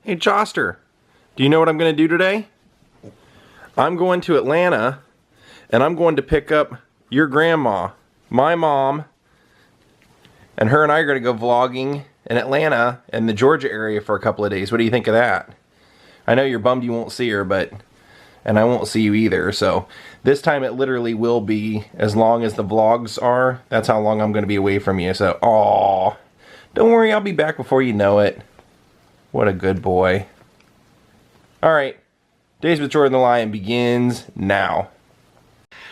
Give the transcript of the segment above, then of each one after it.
Hey Joster, do you know what I'm going to do today? I'm going to Atlanta and I'm going to pick up your grandma, my mom, and her and I are going to go vlogging in Atlanta and the Georgia area for a couple of days. What do you think of that? I know you're bummed you won't see her, and I won't see you either, so this time it literally will be as long as the vlogs are. That's how long I'm going to be away from you, so aww. Don't worry, I'll be back before you know it. What a good boy. Alright, Daze with Jordan the Lion begins now.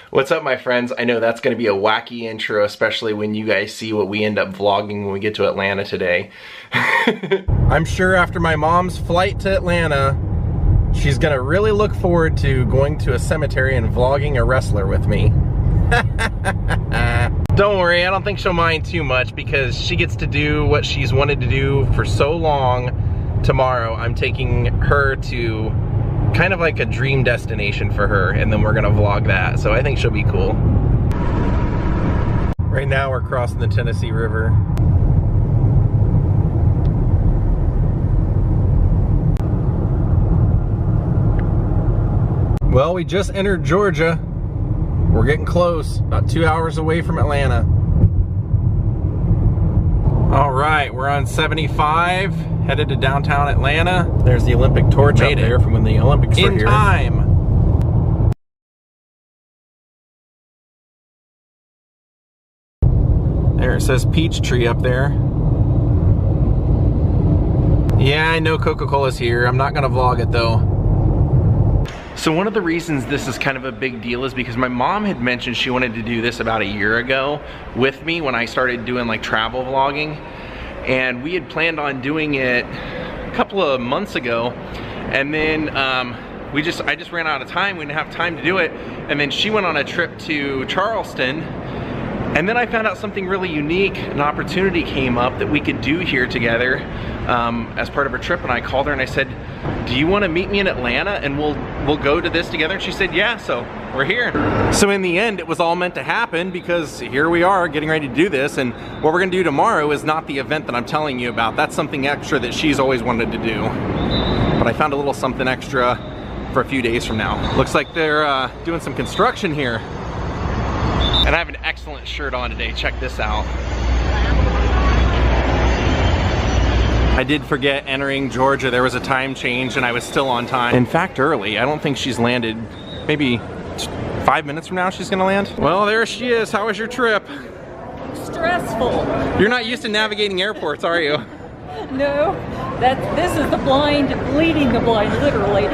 What's up, my friends? I know that's going to be a wacky intro, especially when you guys see what we end up vlogging when we get to Atlanta today. I'm sure after my mom's flight to Atlanta, she's going to really look forward to going to a cemetery and vlogging a wrestler with me. Don't worry, I don't think she'll mind too much because she gets to do what she's wanted to do for so long. Tomorrow, I'm taking her to kind of like a dream destination for her, and then we're gonna vlog that, so I think she'll be cool. Right now we're crossing the Tennessee River. Well, we just entered Georgia. We're getting close, about 2 hours away from Atlanta. All right, we're on 75, headed to downtown Atlanta. There's the Olympic torch up there from when the Olympics were here. In time. There, it says Peachtree up there. Yeah, I know Coca-Cola's here. I'm not gonna vlog it though. So one of the reasons this is kind of a big deal is because my mom had mentioned she wanted to do this about a year ago with me when I started doing like travel vlogging, and we had planned on doing it a couple of months ago, and then I just ran out of time. We didn't have time to do it, and then she went on a trip to Charleston, and then I found out something really unique. An opportunity came up that we could do here together as part of her trip, and I called her and I said, do you want to meet me in Atlanta and we'll go to this together? And she said, yeah, so we're here. So in the end, it was all meant to happen because here we are getting ready to do this, and what we're gonna do tomorrow is not the event that I'm telling you about. That's something extra that she's always wanted to do. But I found a little something extra for a few days from now. Looks like they're doing some construction here. And I have an excellent shirt on today, check this out. I did forget entering Georgia. There was a time change and I was still on time. In fact, early. I don't think she's landed. Maybe 5 minutes from now she's gonna land. Well, there she is. How was your trip? Stressful. You're not used to navigating airports, are you? No, this is the blind leading the blind, literally.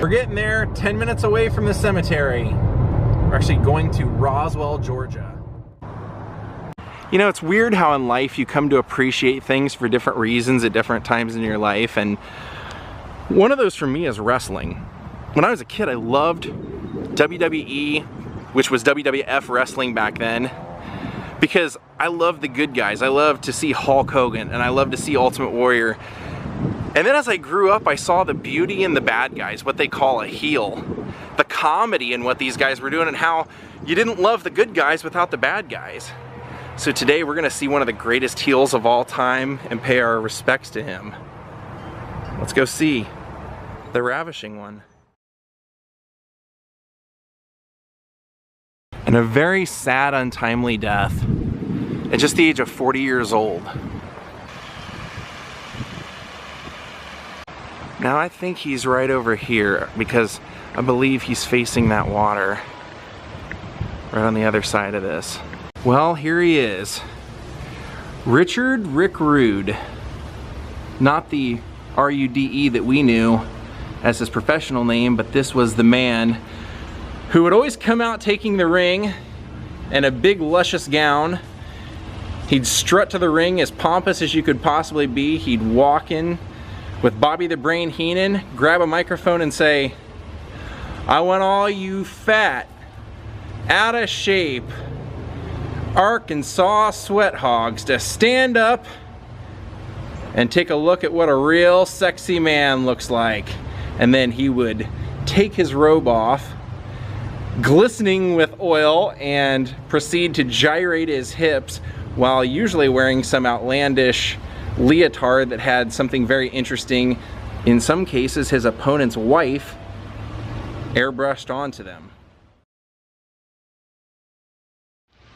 We're getting there, 10 minutes away from the cemetery. We're actually going to Roswell, Georgia. You know, it's weird how in life you come to appreciate things for different reasons at different times in your life, and one of those for me is wrestling. When I was a kid, I loved WWE, which was WWF wrestling back then, because I loved the good guys. I loved to see Hulk Hogan, and I loved to see Ultimate Warrior. And then as I grew up, I saw the beauty in the bad guys, what they call a heel. The comedy in what these guys were doing, and how you didn't love the good guys without the bad guys. So today we're gonna see one of the greatest heels of all time and pay our respects to him. Let's go see the Ravishing one. And a very sad, untimely death at just the age of 40 years old. Now I think he's right over here because I believe he's facing that water right on the other side of this. Well, here he is. Richard Rick Rude. Not the R-U-D-E that we knew as his professional name, but this was the man who would always come out taking the ring in a big luscious gown. He'd strut to the ring as pompous as you could possibly be. He'd walk in with Bobby the Brain Heenan, grab a microphone and say, I want all you fat, out of shape, Arkansas sweat hogs to stand up and take a look at what a real sexy man looks like. And then he would take his robe off, glistening with oil, and proceed to gyrate his hips while usually wearing some outlandish leotard that had something very interesting in some cases his opponent's wife airbrushed onto them.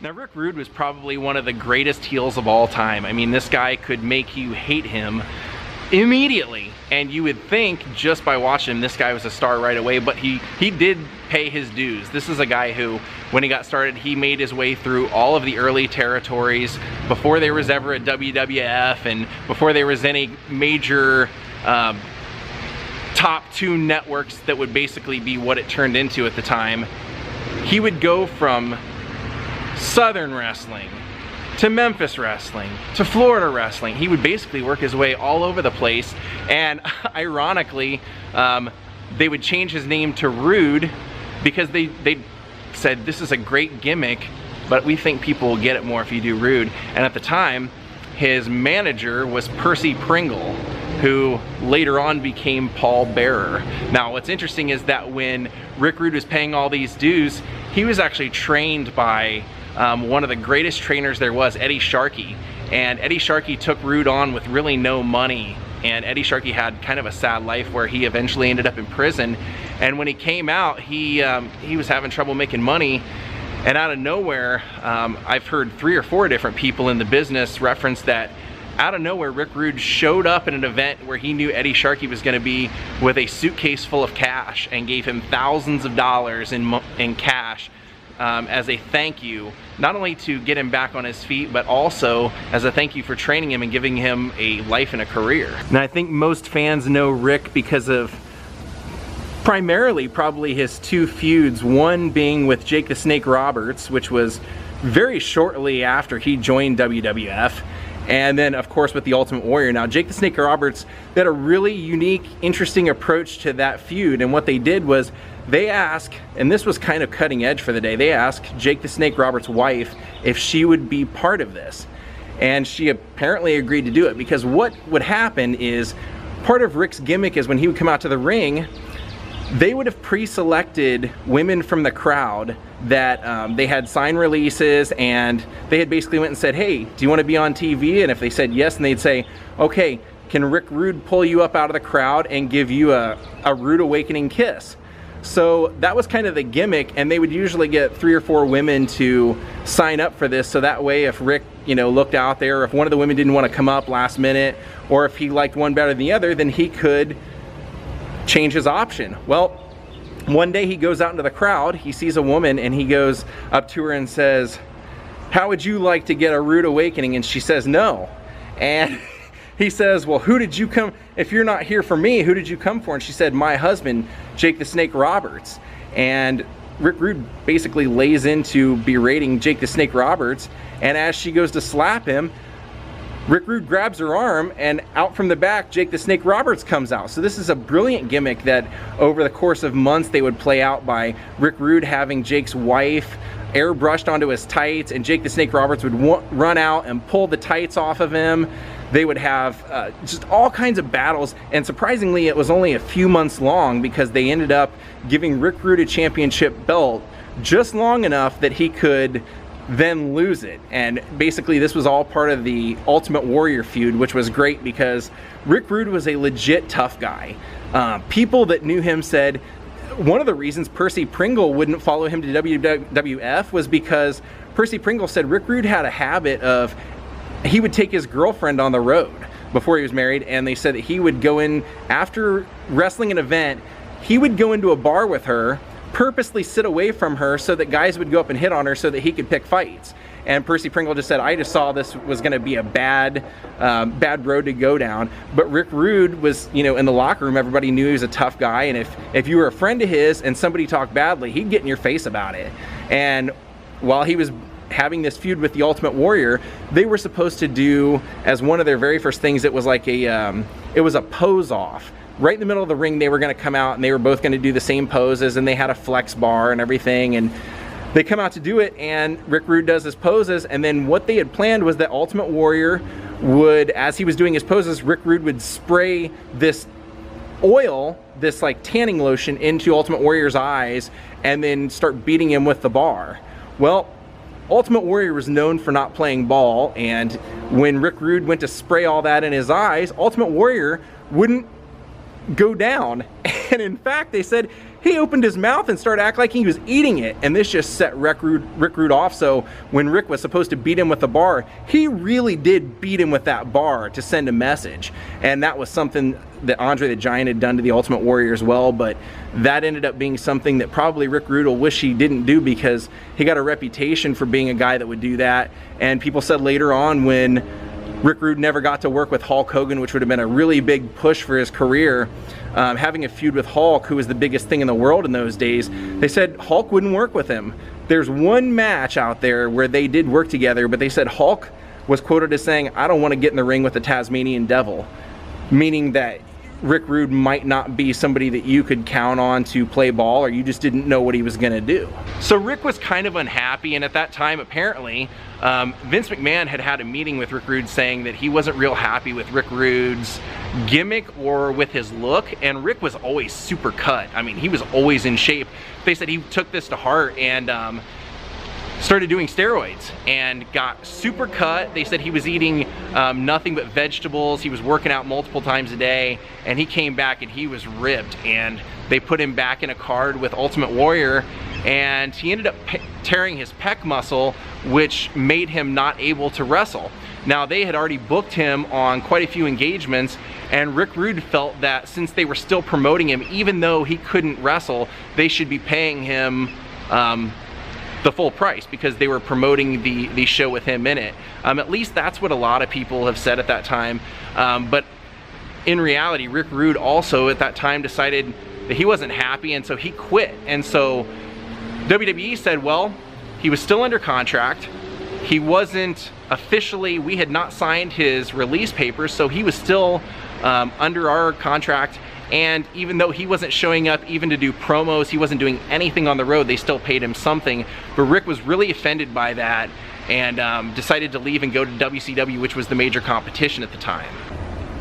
Now, Rick Rude was probably one of the greatest heels of all time. I mean, this guy could make you hate him immediately, and you would think just by watching him this guy was a star right away, but he did pay his dues. This is a guy who, when he got started, he made his way through all of the early territories before there was ever a WWF and before there was any major top 2 networks that would basically be what it turned into at the time. He would go from Southern wrestling to Memphis wrestling to Florida wrestling. He would basically work his way all over the place, and ironically they would change his name to Rude because they said this is a great gimmick, but we think people will get it more if you do Rude. And at the time his manager was Percy Pringle, who later on became Paul Bearer. Now what's interesting is that when Rick Rude was paying all these dues, he was actually trained by one of the greatest trainers there was, Eddie Sharkey. And Eddie Sharkey took Rude on with really no money, and Eddie Sharkey had kind of a sad life where he eventually ended up in prison. And when he came out, he was having trouble making money, and out of nowhere, I've heard 3 or 4 different people in the business reference that out of nowhere Rick Rude showed up at an event where he knew Eddie Sharkey was going to be with a suitcase full of cash and gave him thousands of dollars in cash as a thank you, not only to get him back on his feet, but also as a thank you for training him and giving him a life and a career. And I think most fans know Rick because of primarily probably his 2 feuds, one being with Jake the Snake Roberts, which was very shortly after he joined WWF, and then of course with the Ultimate Warrior. Now Jake the Snake Roberts had a really unique, interesting approach to that feud, and what they did was they asked, and this was kind of cutting edge for the day, they asked Jake the Snake Roberts' wife if she would be part of this. And she apparently agreed to do it, because what would happen is, part of Rick's gimmick is when he would come out to the ring, they would have pre-selected women from the crowd that they had sign releases, and they had basically went and said, hey, do you want to be on TV? And if they said yes, and they'd say, okay, can Rick Rude pull you up out of the crowd and give you a rude awakening kiss? So that was kind of the gimmick, and they would usually get 3 or 4 women to sign up for this, so that way if Rick, you know, looked out there, if one of the women didn't want to come up last minute, or if he liked one better than the other, then he could change his option. Well, one day he goes out into the crowd, he sees a woman, and he goes up to her and says, how would you like to get a rude awakening? And she says no. And he says, well, who did you come, if you're not here for me, who did you come for? And she said, my husband, Jake the Snake Roberts. And Rick Rude basically lays into berating Jake the Snake Roberts, and as she goes to slap him, Rick Rude grabs her arm, and out from the back, Jake the Snake Roberts comes out. So this is a brilliant gimmick that over the course of months they would play out by Rick Rude having Jake's wife airbrushed onto his tights, and Jake the Snake Roberts would run out and pull the tights off of him. They would have just all kinds of battles, and surprisingly it was only a few months long, because they ended up giving Rick Rude a championship belt just long enough that he could then lose it. And basically this was all part of the Ultimate Warrior feud, which was great because Rick Rude was a legit tough guy. People that knew him said one of the reasons Percy Pringle wouldn't follow him to WWF was because Percy Pringle said Rick Rude had a habit of, he would take his girlfriend on the road before he was married, and they said that he would go in after wrestling an event, he would go into a bar with her, purposely sit away from her so that guys would go up and hit on her so that he could pick fights. And Percy Pringle just said, I just saw this was going to be a bad road to go down. But Rick Rude was, you know, in the locker room, everybody knew he was a tough guy, and if you were a friend of his and somebody talked badly, he'd get in your face about it. And while he was having this feud with the Ultimate Warrior, they were supposed to do, as one of their very first things, it was like a pose off. Right in the middle of the ring, they were going to come out and they were both going to do the same poses, and they had a flex bar and everything, and they come out to do it, and Rick Rude does his poses, and then what they had planned was that Ultimate Warrior would, as he was doing his poses, Rick Rude would spray this oil, this like tanning lotion, into Ultimate Warrior's eyes and then start beating him with the bar. Well, Ultimate Warrior was known for not playing ball, and when Rick Rude went to spray all that in his eyes, Ultimate Warrior wouldn't go down. And in fact, they said he opened his mouth and started acting like he was eating it, and this just set Rick Rude off. So when Rick was supposed to beat him with the bar, he really did beat him with that bar to send a message. And that was something that Andre the Giant had done to the Ultimate Warrior as well, but that ended up being something that probably Rick Rude will wish he didn't do, because he got a reputation for being a guy that would do that. And people said later on, when Rick Rude never got to work with Hulk Hogan, which would have been a really big push for his career, having a feud with Hulk, who was the biggest thing in the world in those days, they said Hulk wouldn't work with him. There's one match out there where they did work together, but they said Hulk was quoted as saying, "I don't want to get in the ring with the Tasmanian Devil," meaning that Rick Rude might not be somebody that you could count on to play ball, or you just didn't know what he was gonna do. So Rick was kind of unhappy, and at that time, apparently, Vince McMahon had a meeting with Rick Rude saying that he wasn't real happy with Rick Rude's gimmick or with his look, and Rick was always super cut. I mean, he was always in shape. They said he took this to heart and started doing steroids and got super cut. They said he was eating nothing but vegetables. He was working out multiple times a day, and he came back and he was ripped, and they put him back in a card with Ultimate Warrior, and he ended up tearing his pec muscle, which made him not able to wrestle. Now, they had already booked him on quite a few engagements, and Rick Rude felt that since they were still promoting him, even though he couldn't wrestle, they should be paying him the full price, because they were promoting the show with him in it. At least that's what a lot of people have said at that time. But in reality, Rick Rude also at that time decided that he wasn't happy, and so he quit. And so WWE said, well, he was still under contract. He wasn't officially, we had not signed his release papers, so he was still under our contract. And even though he wasn't showing up even to do promos, he wasn't doing anything on the road, they still paid him something. But Rick was really offended by that and decided to leave and go to WCW, which was the major competition at the time.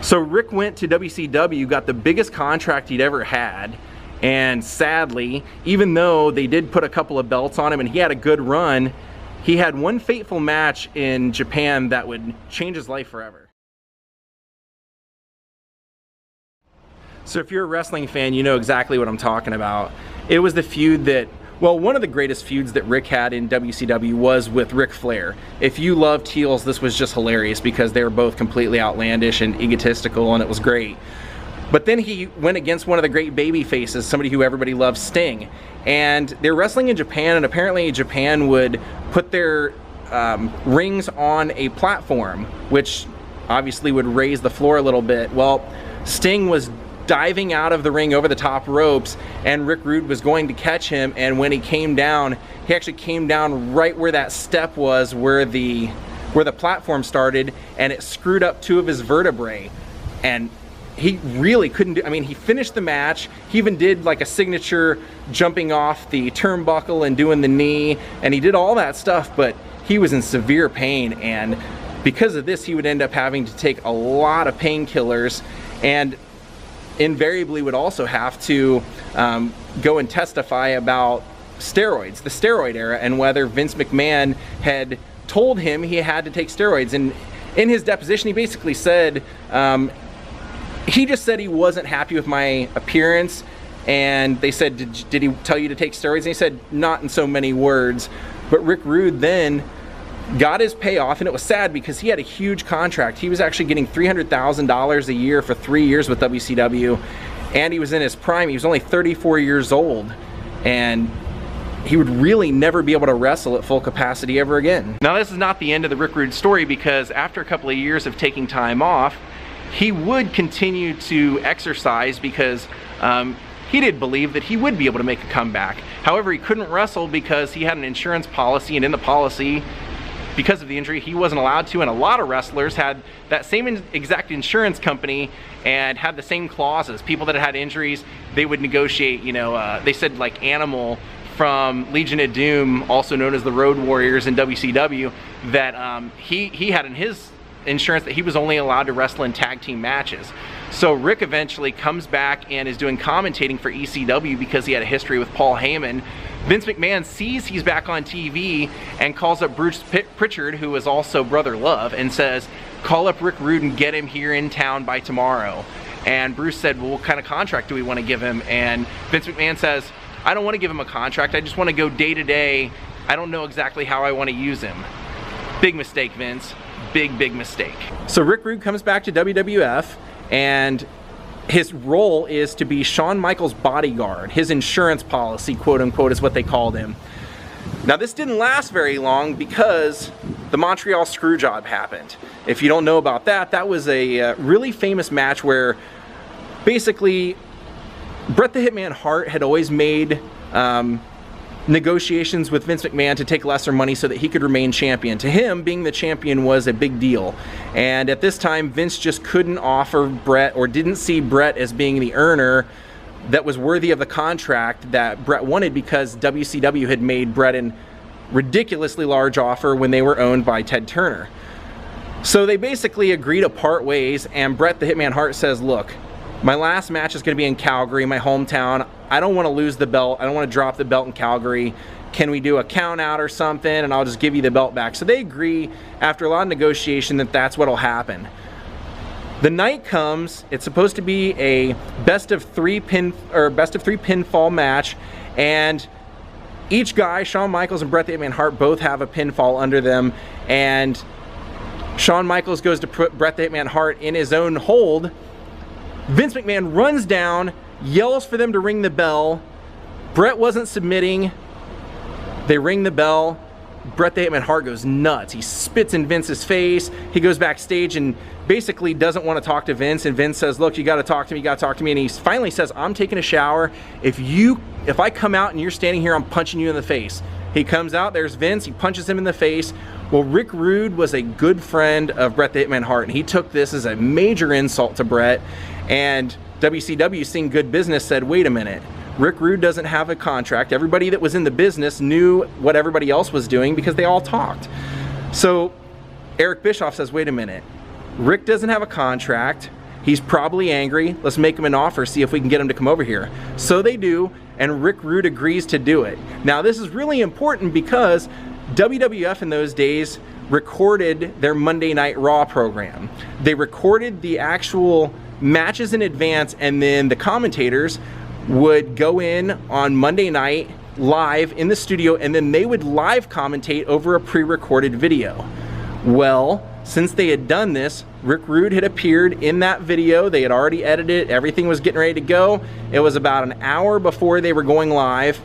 So Rick went to WCW, got the biggest contract he'd ever had, and sadly, even though they did put a couple of belts on him and he had a good run, he had one fateful match in Japan that would change his life forever. So if you're a wrestling fan, you know exactly what I'm talking about. It was the feud that, well, one of the greatest feuds that Rick had in WCW was with Ric Flair. If you loved heels, this was just hilarious because they were both completely outlandish and egotistical, and it was great. But then he went against one of the great baby faces, somebody who everybody loves, Sting. And they're wrestling in Japan, and apparently Japan would put their rings on a platform, which obviously would raise the floor a little bit. Well, Sting was diving out of the ring over the top ropes, and Rick Rude was going to catch him, and when he came down, he actually came down right where that step was, where the platform started, and it screwed up two of his vertebrae. And he really couldn't do, I mean, he finished the match, he even did like a signature jumping off the turnbuckle and doing the knee, and he did all that stuff, but he was in severe pain, and because of this, he would end up having to take a lot of painkillers, and invariably would also have to go and testify about steroids, the steroid era, and whether Vince McMahon had told him he had to take steroids. And in his deposition, he basically said, he just said he wasn't happy with my appearance, and they said, did he tell you to take steroids? And he said, not in so many words. But Rick Rude then got his payoff, and it was sad because he had a huge contract. He was actually getting $300,000 a year for 3 years with WCW, and he was in his prime. He was only 34 years old, and he would really never be able to wrestle at full capacity ever again. Now, this is not the end of the Rick Rude story, because after a couple of years of taking time off, he would continue to exercise because he did believe that he would be able to make a comeback. However, he couldn't wrestle because he had an insurance policy, and in the policy, because of the injury, he wasn't allowed to, and a lot of wrestlers had that same exact insurance company and had the same clauses. People that had injuries, they would negotiate, you know, they said like Animal from Legion of Doom, also known as the Road Warriors in WCW, that he had in his insurance that he was only allowed to wrestle in tag team matches. So Rick eventually comes back and is doing commentating for ECW because he had a history with Paul Heyman. Vince McMahon sees he's back on TV and calls up Bruce Pritchard, who is also Brother Love, and says, call up Rick Rude and get him here in town by tomorrow. And Bruce said, well, what kind of contract do we want to give him? And Vince McMahon says, I don't want to give him a contract. I just want to go day to day. I don't know exactly how I want to use him. Big mistake, Vince. Big, big mistake. So Rick Rude comes back to WWF, and his role is to be Shawn Michaels' bodyguard. His insurance policy, quote unquote, is what they called him. Now this didn't last very long because the Montreal Screwjob happened. If you don't know about that, that was a really famous match where basically Bret the Hitman Hart had always made negotiations with Vince McMahon to take lesser money so that he could remain champion. To him, being the champion was a big deal. And at this time, Vince just couldn't offer Bret, or didn't see Bret as being the earner that was worthy of the contract that Bret wanted, because WCW had made Bret a ridiculously large offer when they were owned by Ted Turner. So they basically agreed to part ways, and Bret the Hitman Hart says, look, my last match is going to be in Calgary, my hometown. I don't want to lose the belt. I don't want to drop the belt in Calgary. Can we do a count out or something, and I'll just give you the belt back? So they agree, after a lot of negotiation, that that's what'll happen. The night comes. It's supposed to be a best of three pinfall match, and each guy, Shawn Michaels and Bret the Hitman Hart, both have a pinfall under them, and Shawn Michaels goes to put Bret the Hitman Hart in his own hold. Vince McMahon runs down, yells for them to ring the bell. Bret wasn't submitting. They ring the bell. Bret the Hitman Hart goes nuts. He spits in Vince's face. He goes backstage and basically doesn't want to talk to Vince. And Vince says, look, you got to talk to me, you got to talk to me. And he finally says, I'm taking a shower. If I come out and you're standing here, I'm punching you in the face. He comes out, there's Vince, he punches him in the face. Well, Rick Rude was a good friend of Bret the Hitman Hart, and he took this as a major insult to Bret. And WCW, seeing good business, said, wait a minute, Rick Rude doesn't have a contract. Everybody that was in the business knew what everybody else was doing because they all talked. So Eric Bischoff says, wait a minute, Rick doesn't have a contract. He's probably angry. Let's make him an offer, see if we can get him to come over here. So they do, and Rick Rude agrees to do it. Now this is really important because WWF in those days recorded their Monday Night Raw program. They recorded the actual matches in advance, and then the commentators would go in on Monday night live in the studio, and then they would live commentate over a pre-recorded video. Well, since they had done this, Rick Rude had appeared in that video. They had already edited it. Everything was getting ready to go. It was about an hour before they were going live.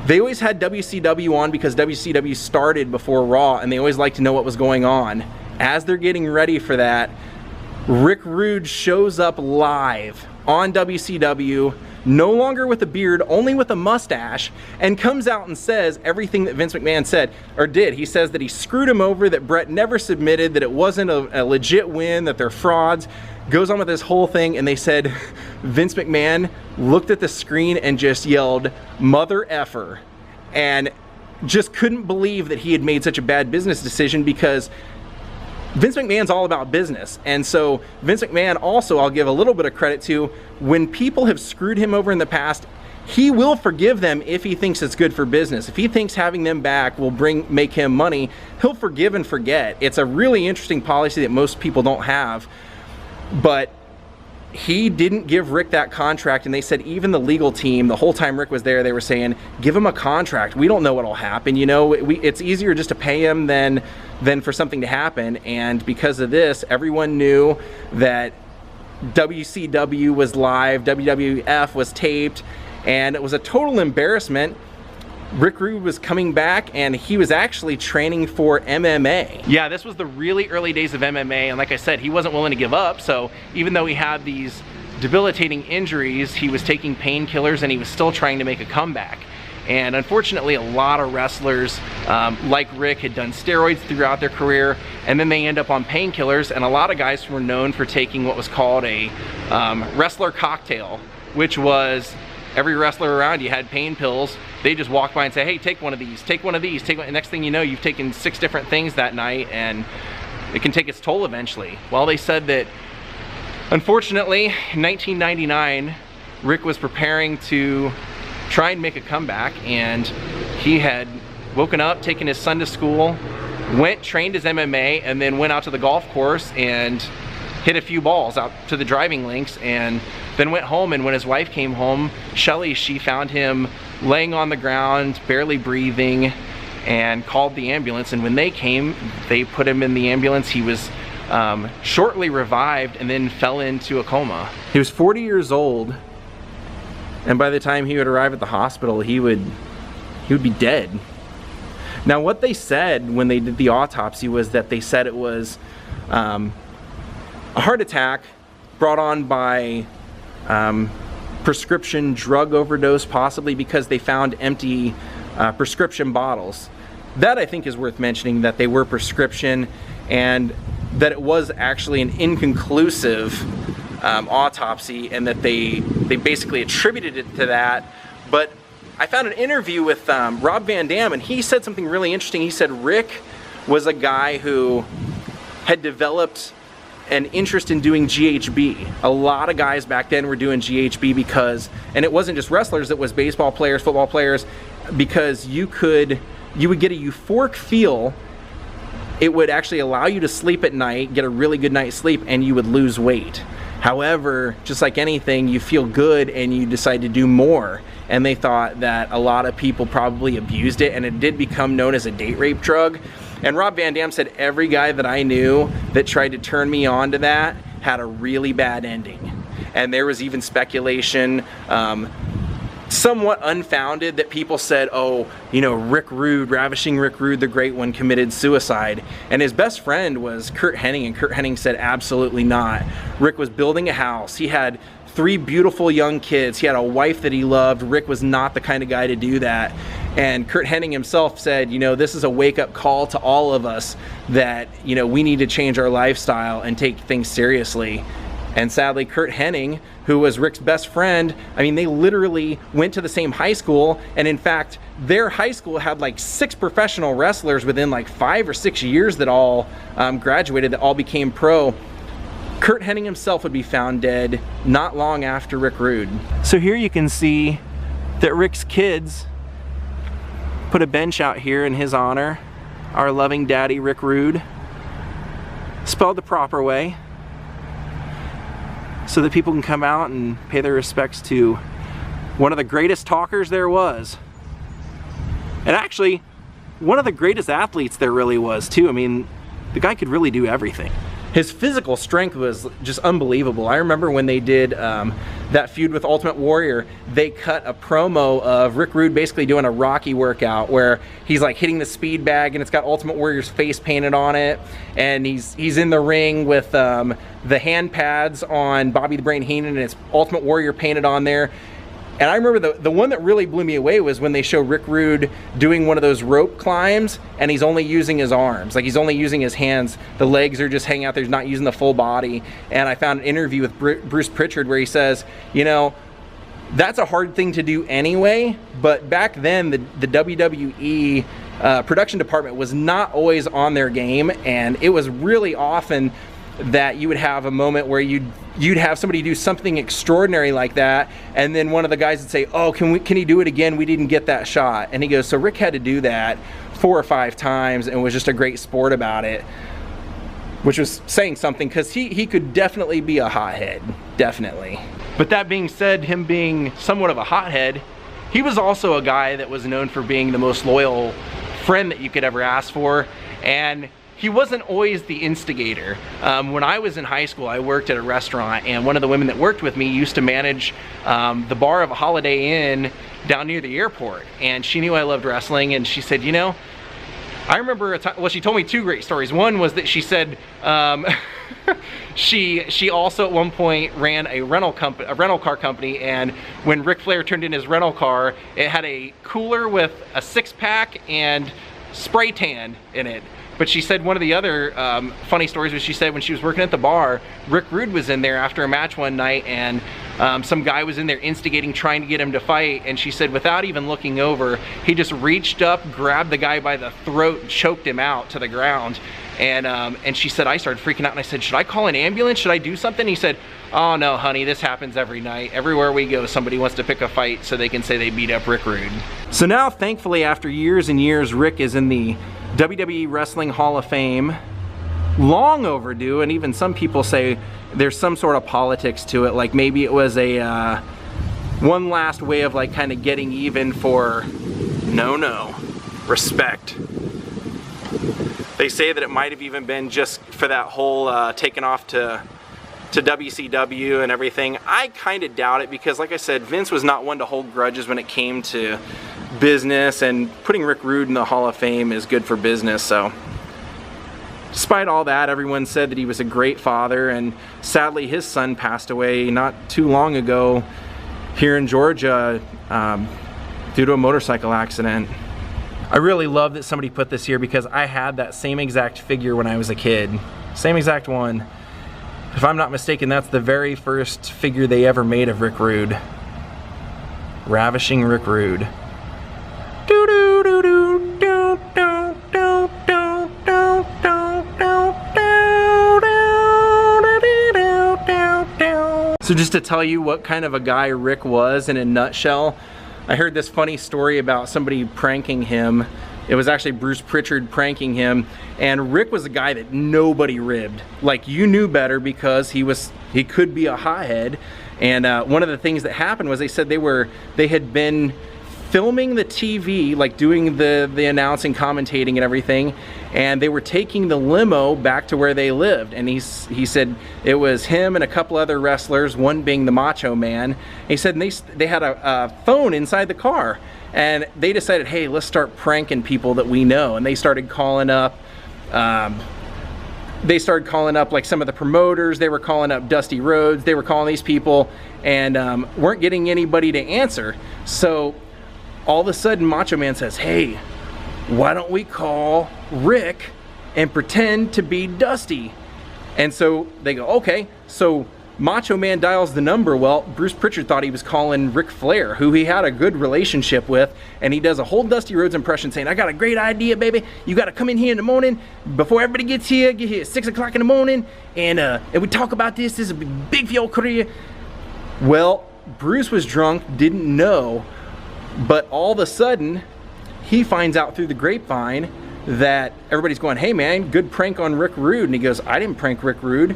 They always had WCW on because WCW started before Raw, and they always liked to know what was going on. As they're getting ready for that, Rick Rude shows up live on WCW, no longer with a beard, only with a mustache, and comes out and says everything that Vince McMahon said, or did. He says that he screwed him over, that Bret never submitted, that it wasn't a legit win, that they're frauds. Goes on with this whole thing, and they said Vince McMahon looked at the screen and just yelled, "Mother effer," and just couldn't believe that he had made such a bad business decision, because Vince McMahon's all about business. And so Vince McMahon also, I'll give a little bit of credit to, when people have screwed him over in the past, he will forgive them if he thinks it's good for business. If he thinks having them back will make him money, he'll forgive and forget. It's a really interesting policy that most people don't have. But he didn't give Rick that contract, and they said even the legal team, the whole time Rick was there, they were saying, give him a contract. We don't know what'll happen. You know, it's easier just to pay him than for something to happen. And because of this, everyone knew that WCW was live, WWF was taped, and it was a total embarrassment. Rick Rude was coming back, and he was actually training for MMA. Yeah, this was the really early days of MMA, and like I said, he wasn't willing to give up. So even though he had these debilitating injuries, he was taking painkillers, and he was still trying to make a comeback. And unfortunately, a lot of wrestlers like Rick had done steroids throughout their career, and then they end up on painkillers. And a lot of guys were known for taking what was called a wrestler cocktail, which was every wrestler around you had pain pills. They just walk by and say, hey, take one of these, take one of these, take one. And next thing you know, you've taken 6 different things that night, and it can take its toll eventually. Well, they said that, unfortunately, in 1999, Rick was preparing to try and make a comeback, and he had woken up, taken his son to school, trained his MMA, and then went out to the golf course and hit a few balls out to the driving links and then went home. And when his wife came home, Shelly, she found him laying on the ground, barely breathing, and called the ambulance. And when they came, they put him in the ambulance. He was shortly revived and then fell into a coma. He was 40 years old, and by the time he would arrive at the hospital, he would be dead. Now, what they said when they did the autopsy was that they said it was a heart attack brought on by prescription drug overdose, possibly because they found empty prescription bottles. That, I think, is worth mentioning, that they were prescription and that it was actually an inconclusive autopsy, and that they basically attributed it to that. But I found an interview with Rob Van Dam, and he said something really interesting. He said Rick was a guy who had developed an interest in doing GHB. A lot of guys back then were doing GHB because, and it wasn't just wrestlers, it was baseball players, football players, because you would get a euphoric feel. It would actually allow you to sleep at night, get a really good night's sleep, and you would lose weight. However, just like anything, you feel good and you decide to do more. And they thought that a lot of people probably abused it, and it did become known as a date rape drug. And Rob Van Dam said every guy that I knew that tried to turn me on to that had a really bad ending. And there was even speculation, somewhat unfounded, that people said, oh, you know, Rick Rude, Ravishing Rick Rude, the great one, committed suicide. And his best friend was Curt Hennig, and Curt Hennig said absolutely not. Rick was building a house. He had 3 beautiful young kids. He had a wife that he loved. Rick was not the kind of guy to do that. And Curt Hennig himself said, you know, this is a wake-up call to all of us that, you know, we need to change our lifestyle and take things seriously. And sadly, Curt Hennig, who was Rick's best friend, I mean, they literally went to the same high school, and in fact, their high school had like 6 professional wrestlers within like 5 or 6 years that all graduated, that all became pro. Curt Hennig himself would be found dead not long after Rick Rude. So here you can see that Rick's kids put a bench out here in his honor. Our loving daddy, Rick Rude, spelled the proper way, so that people can come out and pay their respects to one of the greatest talkers there was. And actually, one of the greatest athletes there really was too. I mean, the guy could really do everything. His physical strength was just unbelievable. I remember when they did that feud with Ultimate Warrior, they cut a promo of Rick Rude basically doing a Rocky workout where he's like hitting the speed bag and it's got Ultimate Warrior's face painted on it, and he's in the ring with the hand pads on Bobby the Brain Heenan, and it's Ultimate Warrior painted on there. And I remember the one that really blew me away was when they show Rick Rude doing one of those rope climbs, and he's only using his arms. Like, he's only using his hands. The legs are just hanging out there. He's not using the full body. And I found an interview with Bruce Pritchard where he says, you know, that's a hard thing to do anyway, but back then the WWE production department was not always on their game, and it was really often that you would have a moment where you'd have somebody do something extraordinary like that, and then one of the guys would say, oh, can he do it again? We didn't get that shot. And he goes, so Rick had to do that 4 or 5 times and was just a great sport about it, which was saying something, because he could definitely be a hothead, definitely. But that being said, him being somewhat of a hothead, he was also a guy that was known for being the most loyal friend that you could ever ask for, and he wasn't always the instigator. When I was in high school, I worked at a restaurant, and one of the women that worked with me used to manage the bar of a Holiday Inn down near the airport. And she knew I loved wrestling, and she said, you know, I remember a time, well, she told me 2 great stories. One was that she said she also at one point ran a rental car company, and when Ric Flair turned in his rental car, it had a cooler with a 6-pack and spray tan in it. But she said one of the other funny stories was, she said when she was working at the bar, Rick Rude was in there after a match one night, and some guy was in there instigating, trying to get him to fight, and she said without even looking over, he just reached up, grabbed the guy by the throat, and choked him out to the ground. And she said, I started freaking out, and I said, should I call an ambulance? Should I do something? He said, oh no, honey, this happens every night. Everywhere we go, somebody wants to pick a fight so they can say they beat up Rick Rude. So now, thankfully, after years and years, Rick is in the WWE Wrestling Hall of Fame. long overdue, and even some people say there's some sort of politics to it, like maybe it was a one last way of like kind of getting even for no respect. They say that it might have even been just for that whole taking off to WCW and everything. I kind of doubt it, because like I said, Vince was not one to hold grudges when it came to business, and putting Rick Rude in the Hall of Fame is good for business. So despite all that, everyone said that he was a great father, and sadly his son passed away not too long ago here in Georgia due to a motorcycle accident. I really love that somebody put this here, because I had that same exact figure when I was a kid. Same exact one. If I'm not mistaken, that's the very first figure they ever made of Rick Rude. Ravishing Rick Rude. So just to tell you what kind of a guy Rick was in a nutshell, I heard this funny story about somebody pranking him. It was actually Bruce Pritchard pranking him, and Rick was a guy that nobody ribbed. Like, you knew better, because he could be a hothead. And one of the things that happened was they said they had been filming the TV, like doing the announcing, commentating and everything, and they were taking the limo back to where they lived. And he said it was him and a couple other wrestlers, one being the Macho Man. He said they had a phone inside the car, and they decided, hey, let's start pranking people that we know. And they started calling up like some of the promoters. They were calling up Dusty Rhodes. They were calling these people, and weren't getting anybody to answer. So all of a sudden Macho Man says, hey, why don't we call Rick and pretend to be Dusty? And so they go, okay. So Macho Man dials the number. Well, Bruce Pritchard thought he was calling Ric Flair, who he had a good relationship with, and he does a whole Dusty Rhodes impression saying, I got a great idea, baby. You got to come in here in the morning before everybody gets here. Get here at 6 o'clock in the morning, and we talk about this. This is a big for your career. Well, Bruce was drunk, didn't know, but all of a sudden, he finds out through the grapevine that everybody's going, hey man, good prank on Rick Rude. And he goes, I didn't prank Rick Rude.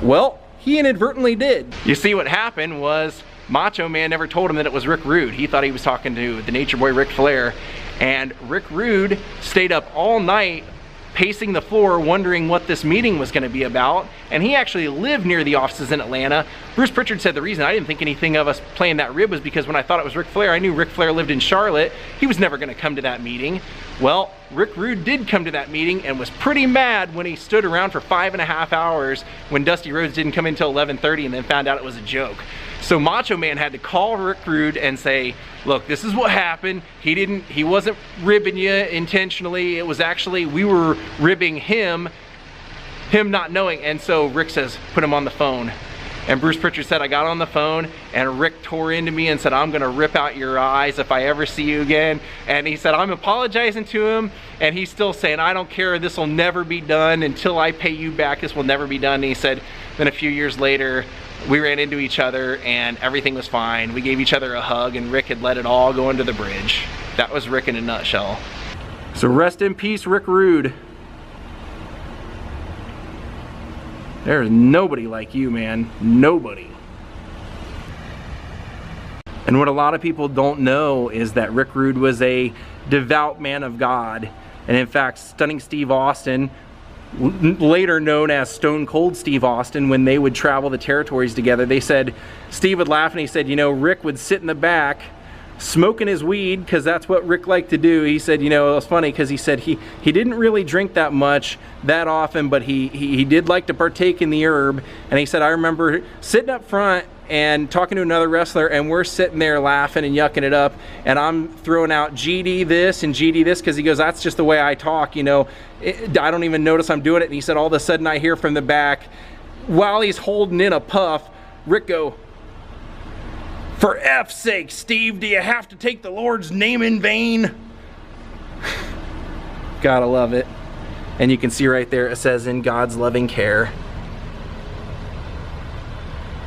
Well, he inadvertently did. You see, what happened was Macho Man never told him that it was Rick Rude. He thought he was talking to the Nature Boy Ric Flair. And Rick Rude stayed up all night pacing the floor wondering what this meeting was going to be about, and he actually lived near the offices in Atlanta. Bruce Pritchard said the reason I didn't think anything of us playing that rib was because when I thought it was Ric Flair, I knew Ric Flair lived in Charlotte. He was never going to come to that meeting. Well, Rick Rude did come to that meeting and was pretty mad when he stood around for 5.5 hours when Dusty Rhodes didn't come in until 11:30 and then found out it was a joke. So Macho Man had to call Rick Rude and say, look, this is what happened. He wasn't ribbing you intentionally. It was actually, we were ribbing him not knowing. And so Rick says, put him on the phone. And Bruce Pritchard said, I got on the phone and Rick tore into me and said, I'm gonna rip out your eyes if I ever see you again. And he said, I'm apologizing to him. And he's still saying, I don't care, this will never be done. Until I pay you back, this will never be done. And he said, then a few years later, we ran into each other and everything was fine. We gave each other a hug and Rick had let it all go under the bridge. That was Rick in a nutshell. So rest in peace, Rick Rude. There's nobody like you, man. Nobody. And what a lot of people don't know is that Rick Rude was a devout man of God. And in fact, Stunning Steve Austin, later known as Stone Cold Steve Austin, when they would travel the territories together, they said, Steve would laugh and he said, you know, Rick would sit in the back smoking his weed because that's what Rick liked to do. He said, you know, it was funny because he said he didn't really drink that much that often, but he did like to partake in the herb. And he said, I remember sitting up front and talking to another wrestler, and we're sitting there laughing and yucking it up, and I'm throwing out GD this and GD this, because he goes, that's just the way I talk, you know, I don't even notice I'm doing it. And he said, all of a sudden I hear from the back, while he's holding in a puff, Rick go, for F's sake, Steve, do you have to take the Lord's name in vain? Gotta love it. And you can see right there, it says, in God's loving care.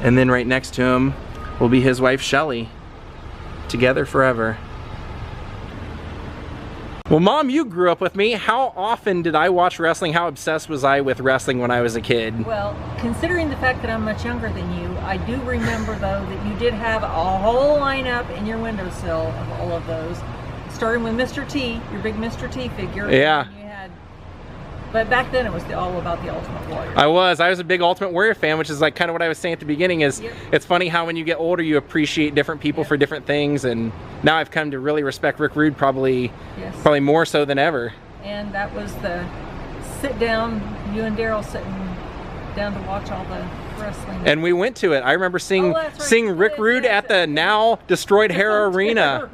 And then right next to him will be his wife, Shelley. Together forever. Well, Mom, you grew up with me. How often did I watch wrestling? How obsessed was I with wrestling when I was a kid? Well, considering the fact that I'm much younger than you, I do remember, though, that you did have a whole lineup in your windowsill of all of those. Starting with Mr. T, your big Mr. T figure. Yeah. But back then it was all about the Ultimate Warrior. I was a big Ultimate Warrior fan, which is like kind of what I was saying at the beginning is It's funny how when you get older you appreciate different people for different things, and now I've come to really respect Rick Rude probably more so than ever. And that was the sit down, you and Daryl sitting down to watch all the wrestling. And we went to it. I remember seeing Rick Rude at the now destroyed Hera Arena.